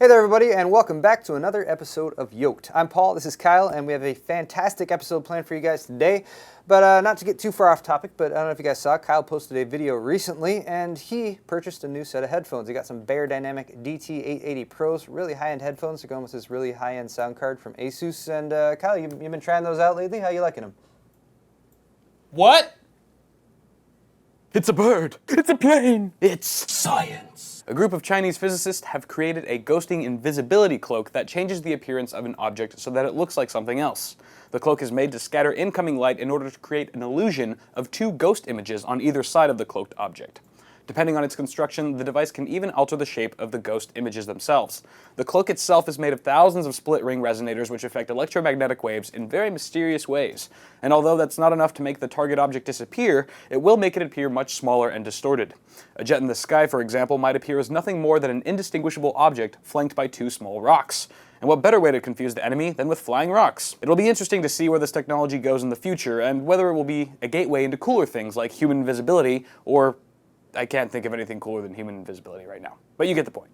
Hey there everybody, and welcome back to another episode of Yolk'd. I'm Paul, this is Kyle, and we have a fantastic episode planned for you guys today. But not to get too far off topic, but I don't know if you guys saw, Kyle posted a video recently, and he purchased a new set of headphones. He got some Beyerdynamic DT880 Pros, really high-end headphones. They're going with this really high-end sound card from Asus. And Kyle, you've been trying those out lately? How you liking them? What? It's a bird. It's a plane. It's science. A group of Chinese physicists have created a ghosting invisibility cloak that changes the appearance of an object so that it looks like something else. The cloak is made to scatter incoming light in order to create an illusion of two ghost images on either side of the cloaked object. Depending on its construction, the device can even alter the shape of the ghost images themselves. The cloak itself is made of thousands of split-ring resonators which affect electromagnetic waves in very mysterious ways. And although that's not enough to make the target object disappear, it will make it appear much smaller and distorted. A jet in the sky, for example, might appear as nothing more than an indistinguishable object flanked by two small rocks. And what better way to confuse the enemy than with flying rocks? It'll be interesting to see where this technology goes in the future, and whether it will be a gateway into cooler things like human invisibility, or I can't think of anything cooler than human invisibility right now. But you get the point.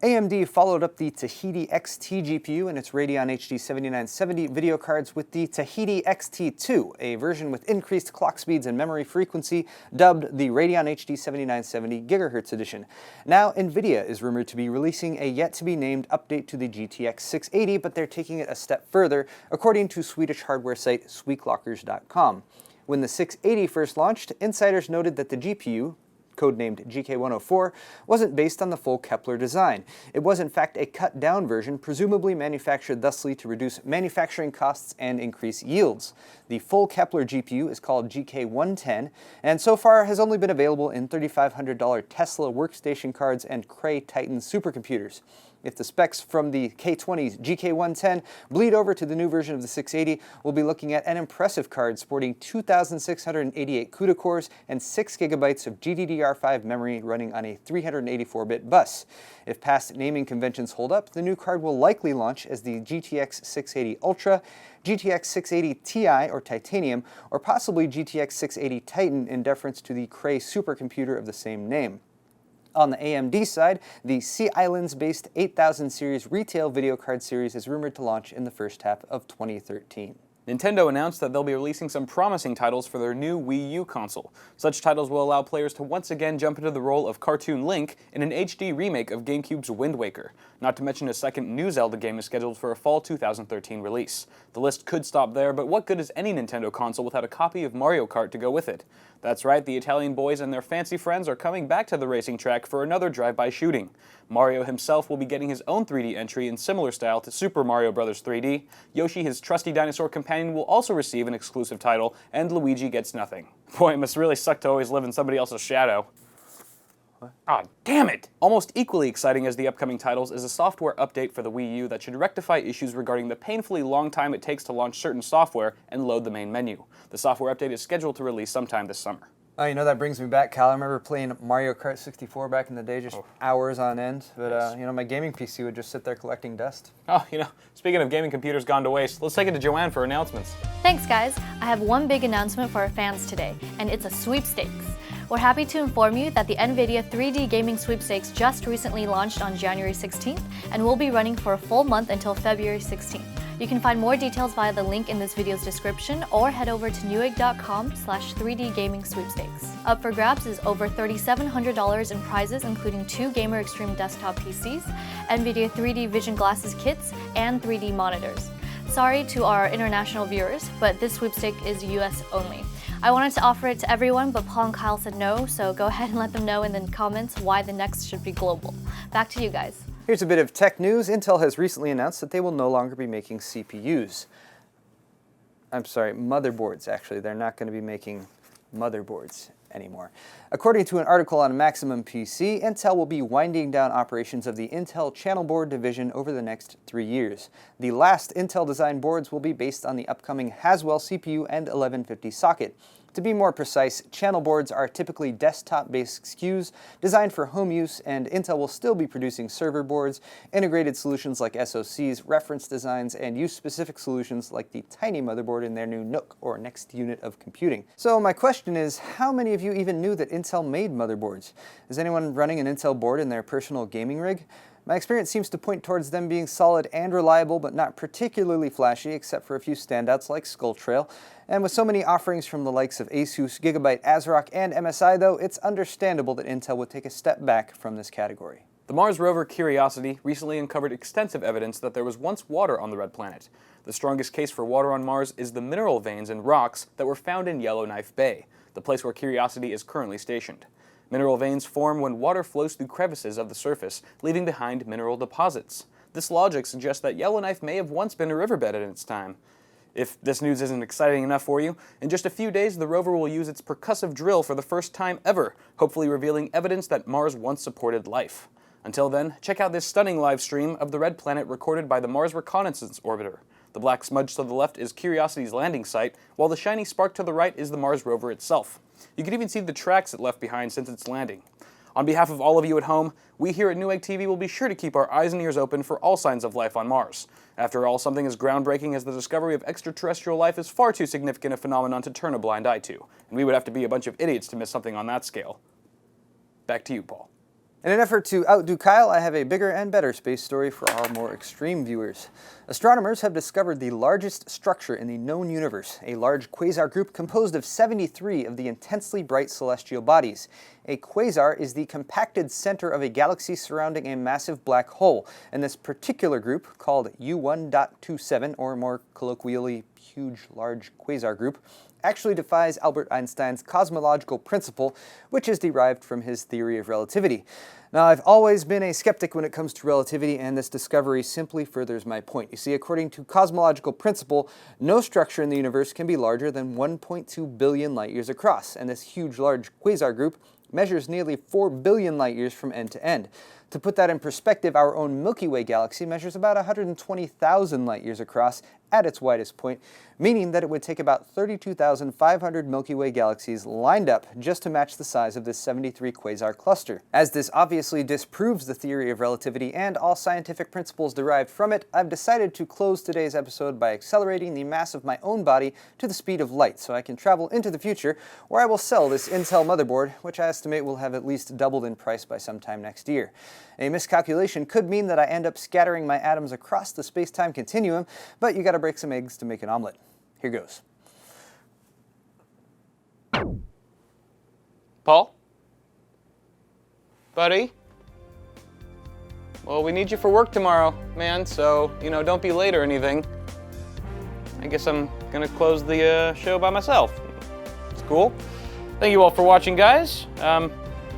AMD followed up the Tahiti XT GPU and its Radeon HD 7970 video cards with the Tahiti XT2, a version with increased clock speeds and memory frequency, dubbed the Radeon HD 7970 GHz edition. Now, Nvidia is rumored to be releasing a yet-to-be-named update to the GTX 680, but they're taking it a step further, according to Swedish hardware site Sweepstakes.com. When the 680 first launched, insiders noted that the GPU, codenamed GK104, wasn't based on the full Kepler design. It was in fact a cut-down version, presumably manufactured thusly to reduce manufacturing costs and increase yields. The full Kepler GPU is called GK110, and so far has only been available in $3,500 Tesla workstation cards and Cray Titan supercomputers. If the specs from the K20's GK110 bleed over to the new version of the 680, we'll be looking at an impressive card sporting 2,688 CUDA cores and 6 GB of GDDR5 memory running on a 384-bit bus. If past naming conventions hold up, the new card will likely launch as the GTX 680 Ultra, GTX 680 Ti or Titanium, or possibly GTX 680 Titan in deference to the Cray supercomputer of the same name. On the AMD side, the Sea Islands-based 8000 series retail video card series is rumored to launch in the first half of 2013. Nintendo announced that they'll be releasing some promising titles for their new Wii U console. Such titles will allow players to once again jump into the role of Cartoon Link in an HD remake of GameCube's Wind Waker. Not to mention a second new Zelda game is scheduled for a fall 2013 release. The list could stop there, but what good is any Nintendo console without a copy of Mario Kart to go with it? That's right, the Italian boys and their fancy friends are coming back to the racing track for another drive-by shooting. Mario himself will be getting his own 3D entry in similar style to Super Mario Bros. 3D. Yoshi, his trusty dinosaur companion, will also receive an exclusive title, and Luigi gets nothing. Boy, it must really suck to always live in somebody else's shadow. Ah, damn it! Almost equally exciting as the upcoming titles is a software update for the Wii U that should rectify issues regarding the painfully long time it takes to launch certain software and load the main menu. The software update is scheduled to release sometime this summer. Oh, you know, that brings me back, Kyle. I remember playing Mario Kart 64 back in the day, just hours on end. But, you know, my gaming PC would just sit there collecting dust. Oh, you know, speaking of gaming computers gone to waste, let's take it to Joanne for announcements. Thanks, guys. I have one big announcement for our fans today, and it's a sweepstakes. We're happy to inform you that the Nvidia 3D Gaming Sweepstakes just recently launched on January 16th and will be running for a full month until February 16th. You can find more details via the link in this video's description or head over to newegg.com/3D Gaming Sweepstakes. Up for grabs is over $3,700 in prizes, including 2 Gamer Extreme desktop PCs, Nvidia 3D Vision Glasses kits, and 3D monitors. Sorry to our international viewers, but this sweepstake is US only. I wanted to offer it to everyone, but Paul and Kyle said no, so go ahead and let them know in the comments why the next should be global. Back to you guys. Here's a bit of tech news. Intel has recently announced that they will no longer be making CPUs. I'm sorry, motherboards, actually. They're not going to be making motherboards anymore. According to an article on Maximum PC, Intel will be winding down operations of the Intel channel board division over the next 3 years. The last Intel design boards will be based on the upcoming Haswell CPU and 1150 socket. To be more precise, channel boards are typically desktop-based SKUs designed for home use, and Intel will still be producing server boards, integrated solutions like SoCs, reference designs, and use-specific solutions like the tiny motherboard in their new NUC, or next unit of computing. So my question is, how many of you even knew that Intel made motherboards? Is anyone running an Intel board in their personal gaming rig? My experience seems to point towards them being solid and reliable, but not particularly flashy, except for a few standouts like Skull Trail. And with so many offerings from the likes of Asus, Gigabyte, ASRock, and MSI, though, it's understandable that Intel would take a step back from this category. The Mars rover Curiosity recently uncovered extensive evidence that there was once water on the red planet. The strongest case for water on Mars is the mineral veins and rocks that were found in Yellowknife Bay, the place where Curiosity is currently stationed. Mineral veins form when water flows through crevices of the surface, leaving behind mineral deposits. This logic suggests that Yellowknife may have once been a riverbed in its time. If this news isn't exciting enough for you, in just a few days the rover will use its percussive drill for the first time ever, hopefully revealing evidence that Mars once supported life. Until then, check out this stunning live stream of the red planet recorded by the Mars Reconnaissance Orbiter. The black smudge to the left is Curiosity's landing site, while the shiny spark to the right is the Mars rover itself. You can even see the tracks it left behind since its landing. On behalf of all of you at home, we here at Newegg TV will be sure to keep our eyes and ears open for all signs of life on Mars. After all, something as groundbreaking as the discovery of extraterrestrial life is far too significant a phenomenon to turn a blind eye to, and we would have to be a bunch of idiots to miss something on that scale. Back to you, Paul. In an effort to outdo Kyle, I have a bigger and better space story for our more extreme viewers. Astronomers have discovered the largest structure in the known universe, a large quasar group composed of 73 of the intensely bright celestial bodies. A quasar is the compacted center of a galaxy surrounding a massive black hole, and this particular group, called U1.27, or more colloquially, Huge Large Quasar Group, actually defies Albert Einstein's cosmological principle, which is derived from his theory of relativity. Now, I've always been a skeptic when it comes to relativity, and this discovery simply furthers my point. You see, according to cosmological principle, no structure in the universe can be larger than 1.2 billion light years across, and this huge large quasar group measures nearly 4 billion light years from end to end. To put that in perspective, our own Milky Way galaxy measures about 120,000 light years across at its widest point, meaning that it would take about 32,500 Milky Way galaxies lined up just to match the size of this 73 quasar cluster. As this obviously disproves the theory of relativity and all scientific principles derived from it, I've decided to close today's episode by accelerating the mass of my own body to the speed of light so I can travel into the future, where I will sell this Intel motherboard, which I estimate will have at least doubled in price by sometime next year. A miscalculation could mean that I end up scattering my atoms across the space-time continuum, but you gotta break some eggs to make an omelet. Here goes. Paul? Buddy? Well, we need you for work tomorrow, man, so, don't be late or anything. I guess I'm gonna close the show by myself. It's cool. Thank you all for watching, guys.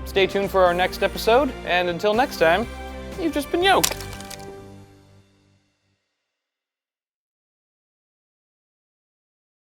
Stay tuned for our next episode, and until next time, you've just been yoked.